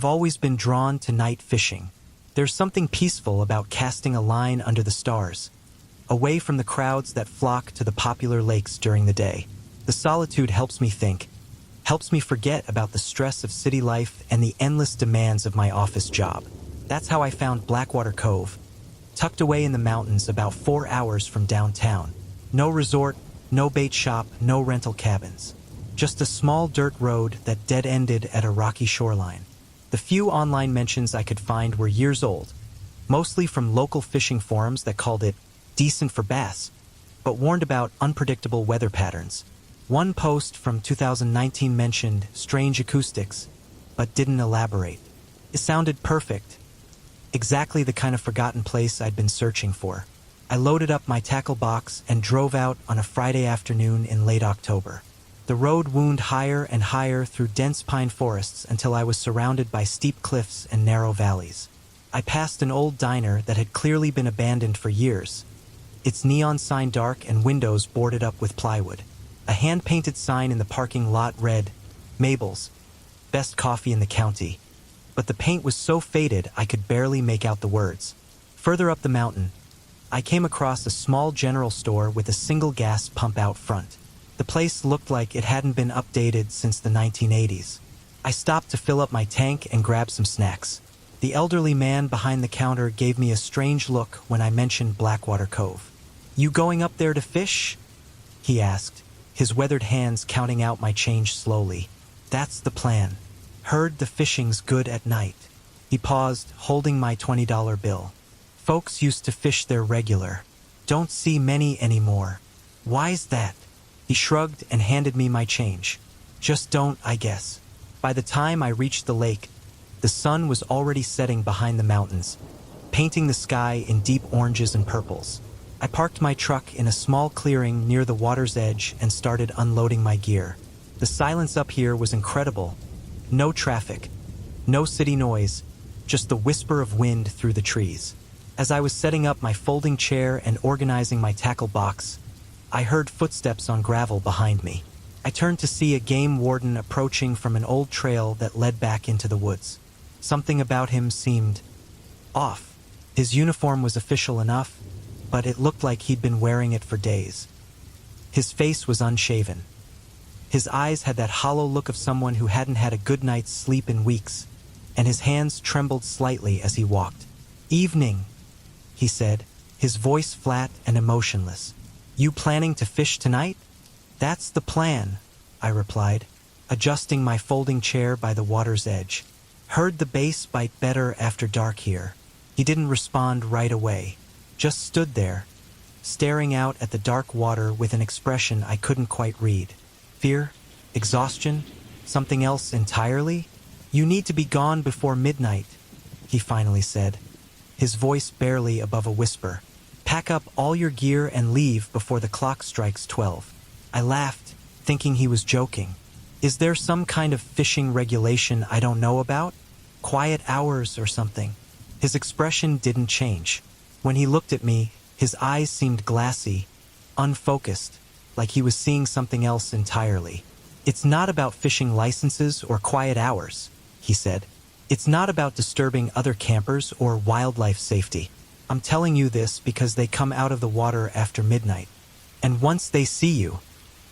I've always been drawn to night fishing. There's something peaceful about casting a line under the stars, away from the crowds that flock to the popular lakes during the day. The solitude helps me think, helps me forget about the stress of city life and the endless demands of my office job. That's how I found Blackwater Cove, tucked away in the mountains about 4 hours from downtown. No resort, no bait shop, no rental cabins. Just a small dirt road that dead-ended at a rocky shoreline. The few online mentions I could find were years old, mostly from local fishing forums that called it decent for bass, but warned about unpredictable weather patterns. One post from 2019 mentioned strange acoustics, but didn't elaborate. It sounded perfect, exactly the kind of forgotten place I'd been searching for. I loaded up my tackle box and drove out on a Friday afternoon in late October. The road wound higher and higher through dense pine forests until I was surrounded by steep cliffs and narrow valleys. I passed an old diner that had clearly been abandoned for years, its neon sign dark and windows boarded up with plywood. A hand-painted sign in the parking lot read, "Mabel's, best coffee in the county," but the paint was so faded I could barely make out the words. Further up the mountain, I came across a small general store with a single gas pump out front. The place looked like it hadn't been updated since the 1980s. I stopped to fill up my tank and grab some snacks. The elderly man behind the counter gave me a strange look when I mentioned Blackwater Cove. "You going up there to fish?" he asked, his weathered hands counting out my change slowly. "That's the plan. Heard the fishing's good at night." He paused, holding my $20 bill. "Folks used to fish there regular. Don't see many anymore." "Why's that?" He shrugged and handed me my change. "Just don't, I guess." By the time I reached the lake, the sun was already setting behind the mountains, painting the sky in deep oranges and purples. I parked my truck in a small clearing near the water's edge and started unloading my gear. The silence up here was incredible. No traffic, no city noise, just the whisper of wind through the trees. As I was setting up my folding chair and organizing my tackle box, I heard footsteps on gravel behind me. I turned to see a game warden approaching from an old trail that led back into the woods. Something about him seemed off. His uniform was official enough, but it looked like he'd been wearing it for days. His face was unshaven. His eyes had that hollow look of someone who hadn't had a good night's sleep in weeks, and his hands trembled slightly as he walked. "Evening," he said, his voice flat and emotionless. "You planning to fish tonight?" "That's the plan," I replied, adjusting my folding chair by the water's edge. "Heard the bass bite better after dark here." He didn't respond right away, just stood there, staring out at the dark water with an expression I couldn't quite read. Fear? Exhaustion? Something else entirely? "You need to be gone before midnight," he finally said, his voice barely above a whisper. "Pack up all your gear and leave before the clock strikes 12. I laughed, thinking he was joking. Is there some kind of fishing regulation I don't know about? Quiet hours or something? His expression didn't change. When he looked at me, his eyes seemed glassy, unfocused, like he was seeing something else entirely. "It's not about fishing licenses or quiet hours," he said. "It's not about disturbing other campers or wildlife safety. I'm telling you this because they come out of the water after midnight. And once they see you..."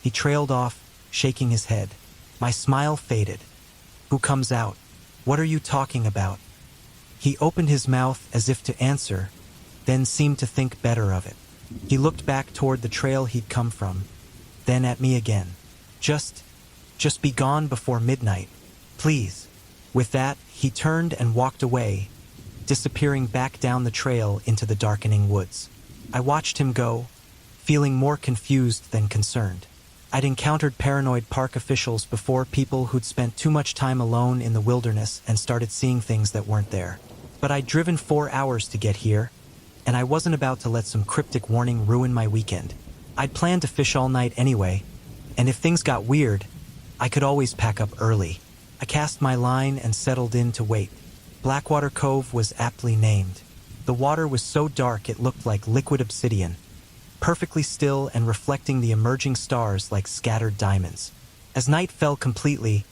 He trailed off, shaking his head. My smile faded. "Who comes out? What are you talking about?" He opened his mouth as if to answer, then seemed to think better of it. He looked back toward the trail he'd come from, then at me again. Just be gone before midnight, please." With that, he turned and walked away, disappearing back down the trail into the darkening woods. I watched him go, feeling more confused than concerned. I'd encountered paranoid park officials before, people who'd spent too much time alone in the wilderness and started seeing things that weren't there. But I'd driven 4 hours to get here, and I wasn't about to let some cryptic warning ruin my weekend. I'd planned to fish all night anyway, and if things got weird, I could always pack up early. I cast my line and settled in to wait. Blackwater Cove was aptly named. The water was so dark it looked like liquid obsidian, perfectly still and reflecting the emerging stars like scattered diamonds. As night fell completely,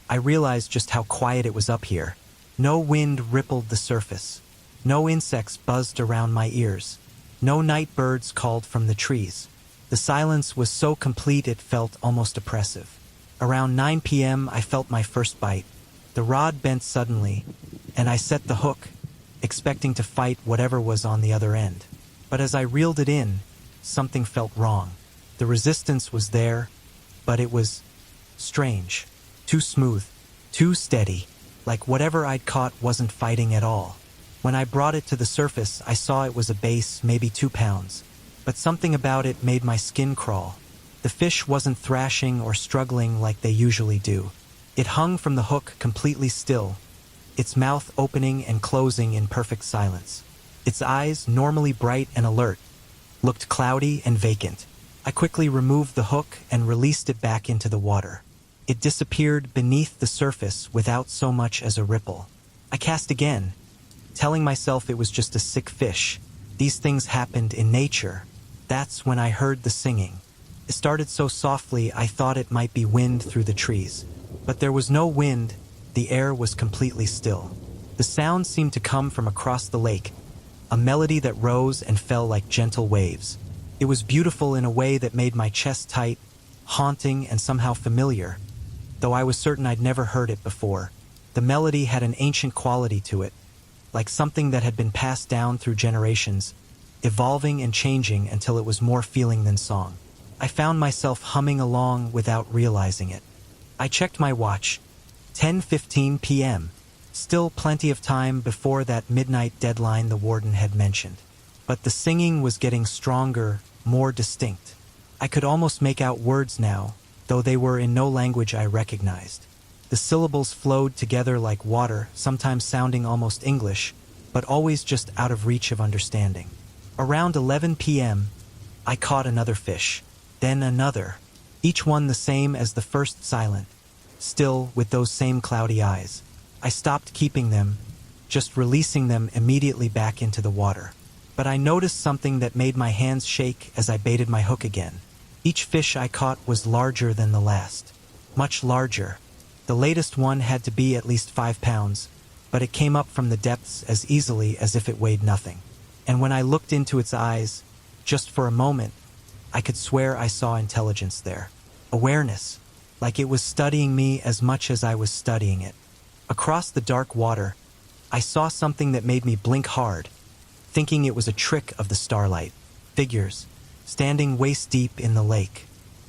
I realized just how quiet it was up here. No wind rippled the surface. No insects buzzed around my ears. No night birds called from the trees. The silence was so complete it felt almost oppressive. Around 9 p.m. I felt my first bite. The rod bent suddenly, and I set the hook, expecting to fight whatever was on the other end. But as I reeled it in, something felt wrong. The resistance was there, but it was strange. Too smooth, too steady, like whatever I'd caught wasn't fighting at all. When I brought it to the surface, I saw it was a bass, maybe 2 pounds. But something about it made my skin crawl. The fish wasn't thrashing or struggling like they usually do. It hung from the hook completely still, its mouth opening and closing in perfect silence. Its eyes, normally bright and alert, looked cloudy and vacant. I quickly removed the hook and released it back into the water. It disappeared beneath the surface without so much as a ripple. I cast again, telling myself it was just a sick fish. These things happened in nature. That's when I heard the singing. It started so softly I thought it might be wind through the trees. But there was no wind, the air was completely still. The sound seemed to come from across the lake, a melody that rose and fell like gentle waves. It was beautiful in a way that made my chest tight, haunting and somehow familiar, though I was certain I'd never heard it before. The melody had an ancient quality to it, like something that had been passed down through generations, evolving and changing until it was more feeling than song. I found myself humming along without realizing it. I checked my watch. 10:15 p.m. Still plenty of time before that midnight deadline the warden had mentioned. But the singing was getting stronger, more distinct. I could almost make out words now, though they were in no language I recognized. The syllables flowed together like water, sometimes sounding almost English, but always just out of reach of understanding. Around 11 p.m., I caught another fish, then another, each one the same as the first, silent, still with those same cloudy eyes. I stopped keeping them, just releasing them immediately back into the water. But I noticed something that made my hands shake as I baited my hook again. Each fish I caught was larger than the last, much larger. The latest one had to be at least 5 pounds, but it came up from the depths as easily as if it weighed nothing. And when I looked into its eyes, just for a moment, I could swear I saw intelligence there. Awareness, like it was studying me as much as I was studying it. Across the dark water, I saw something that made me blink hard, thinking it was a trick of the starlight. Figures, standing waist-deep in the lake.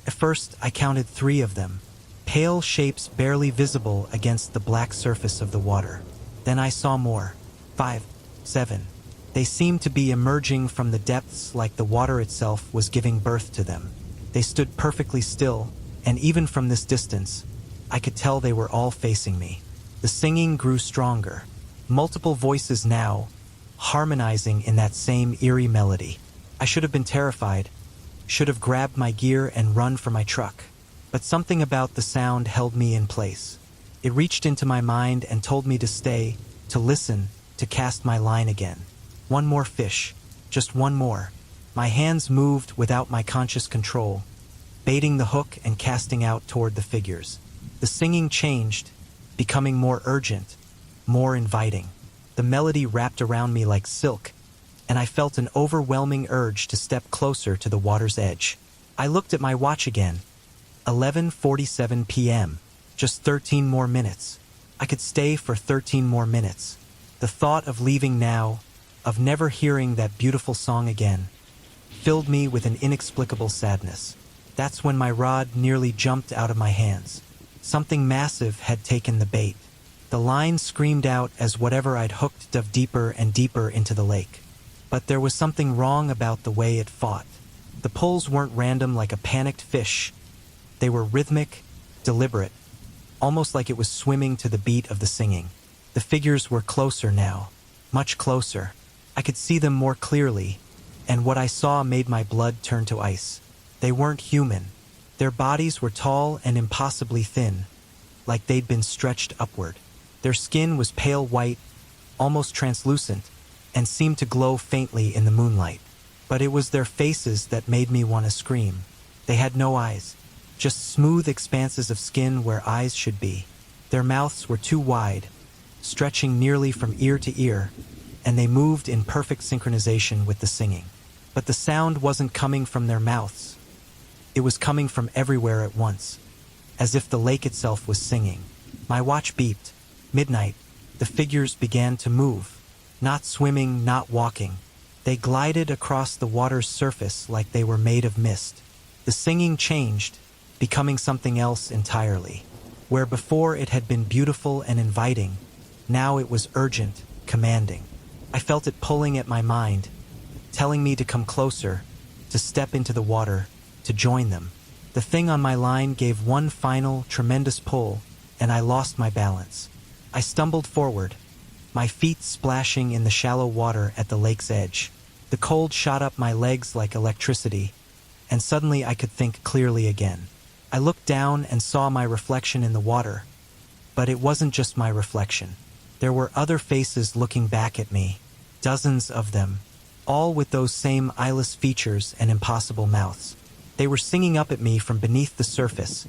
At first, I counted 3 of them, pale shapes barely visible against the black surface of the water. Then I saw more. 5, 7. They seemed to be emerging from the depths like the water itself was giving birth to them. They stood perfectly still, and even from this distance, I could tell they were all facing me. The singing grew stronger. Multiple voices now, harmonizing in that same eerie melody. I should have been terrified, should have grabbed my gear and run for my truck. But something about the sound held me in place. It reached into my mind and told me to stay, to listen, to cast my line again. One more fish, just one more. My hands moved without my conscious control, baiting the hook and casting out toward the figures. The singing changed, becoming more urgent, more inviting. The melody wrapped around me like silk, and I felt an overwhelming urge to step closer to the water's edge. I looked at my watch again. 11:47 p.m. Just 13 more minutes. I could stay for 13 more minutes. The thought of leaving now, of never hearing that beautiful song again, filled me with an inexplicable sadness. That's when my rod nearly jumped out of my hands. Something massive had taken the bait. The line screamed out as whatever I'd hooked dove deeper and deeper into the lake. But there was something wrong about the way it fought. The pulls weren't random like a panicked fish. They were rhythmic, deliberate, almost like it was swimming to the beat of the singing. The figures were closer now, much closer. I could see them more clearly, and what I saw made my blood turn to ice. They weren't human. Their bodies were tall and impossibly thin, like they'd been stretched upward. Their skin was pale white, almost translucent, and seemed to glow faintly in the moonlight. But it was their faces that made me want to scream. They had no eyes, just smooth expanses of skin where eyes should be. Their mouths were too wide, stretching nearly from ear to ear, and they moved in perfect synchronization with the singing. But the sound wasn't coming from their mouths. It was coming from everywhere at once, as if the lake itself was singing. My watch beeped. Midnight. The figures began to move. Not swimming, not walking. They glided across the water's surface like they were made of mist. The singing changed, becoming something else entirely. Where before it had been beautiful and inviting, now it was urgent, commanding. I felt it pulling at my mind, telling me to come closer, to step into the water, to join them. The thing on my line gave one final, tremendous pull, and I lost my balance. I stumbled forward, my feet splashing in the shallow water at the lake's edge. The cold shot up my legs like electricity, and suddenly I could think clearly again. I looked down and saw my reflection in the water, but it wasn't just my reflection. There were other faces looking back at me, dozens of them, all with those same eyeless features and impossible mouths. They were singing up at me from beneath the surface,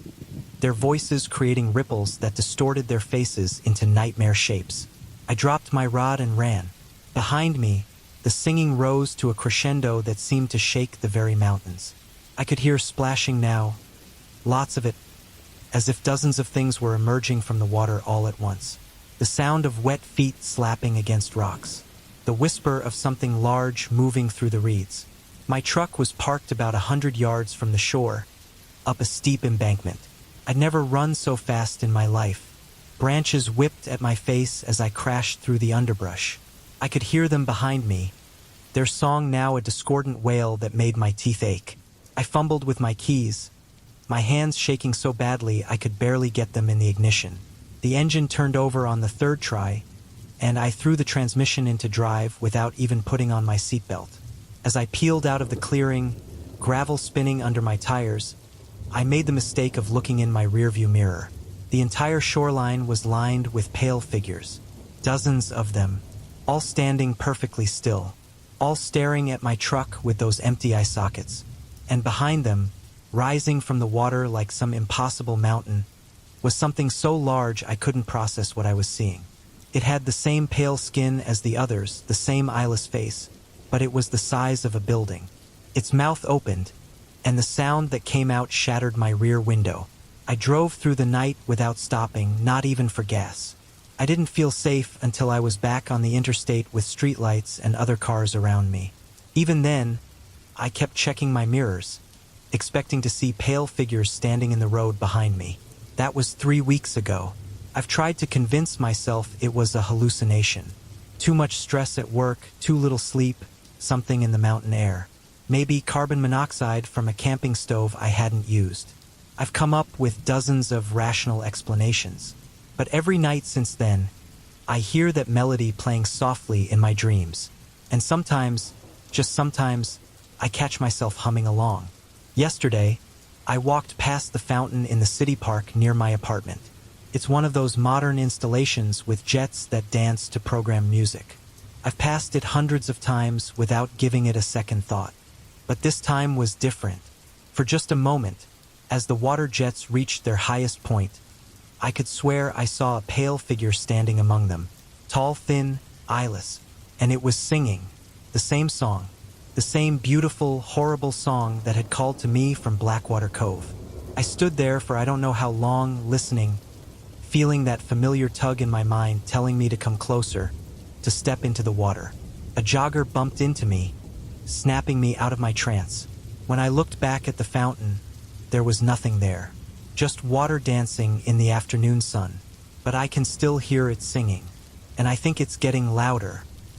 their voices creating ripples that distorted their faces into nightmare shapes. I dropped my rod and ran. Behind me, the singing rose to a crescendo that seemed to shake the very mountains. I could hear splashing now, lots of it, as if dozens of things were emerging from the water all at once. The sound of wet feet slapping against rocks. The whisper of something large moving through the reeds. My truck was parked about 100 yards from the shore, up a steep embankment. I'd never run so fast in my life. Branches whipped at my face as I crashed through the underbrush. I could hear them behind me, their song now a discordant wail that made my teeth ache. I fumbled with my keys, my hands shaking so badly I could barely get them in the ignition. The engine turned over on the third try, and I threw the transmission into drive without even putting on my seatbelt. As I peeled out of the clearing, gravel spinning under my tires, I made the mistake of looking in my rearview mirror. The entire shoreline was lined with pale figures, dozens of them, all standing perfectly still, all staring at my truck with those empty eye sockets. And behind them, rising from the water like some impossible mountain, was something so large I couldn't process what I was seeing. It had the same pale skin as the others, the same eyeless face, but it was the size of a building. Its mouth opened, and the sound that came out shattered my rear window. I drove through the night without stopping, not even for gas. I didn't feel safe until I was back on the interstate with streetlights and other cars around me. Even then, I kept checking my mirrors, expecting to see pale figures standing in the road behind me. That was 3 weeks ago. I've tried to convince myself it was a hallucination. Too much stress at work, too little sleep, something in the mountain air. Maybe carbon monoxide from a camping stove I hadn't used. I've come up with dozens of rational explanations. But every night since then, I hear that melody playing softly in my dreams. And sometimes, just sometimes, I catch myself humming along. Yesterday, I walked past the fountain in the city park near my apartment. It's one of those modern installations with jets that dance to programmed music. I've passed it hundreds of times without giving it a second thought. But this time was different. For just a moment, as the water jets reached their highest point, I could swear I saw a pale figure standing among them, tall, thin, eyeless, and it was singing the same song, the same beautiful, horrible song that had called to me from Blackwater Cove. I stood there for I don't know how long, listening, feeling that familiar tug in my mind telling me to come closer, to step into the water. A jogger bumped into me, snapping me out of my trance. When I looked back at the fountain, there was nothing there, just water dancing in the afternoon sun. But I can still hear it singing, and I think it's getting louder,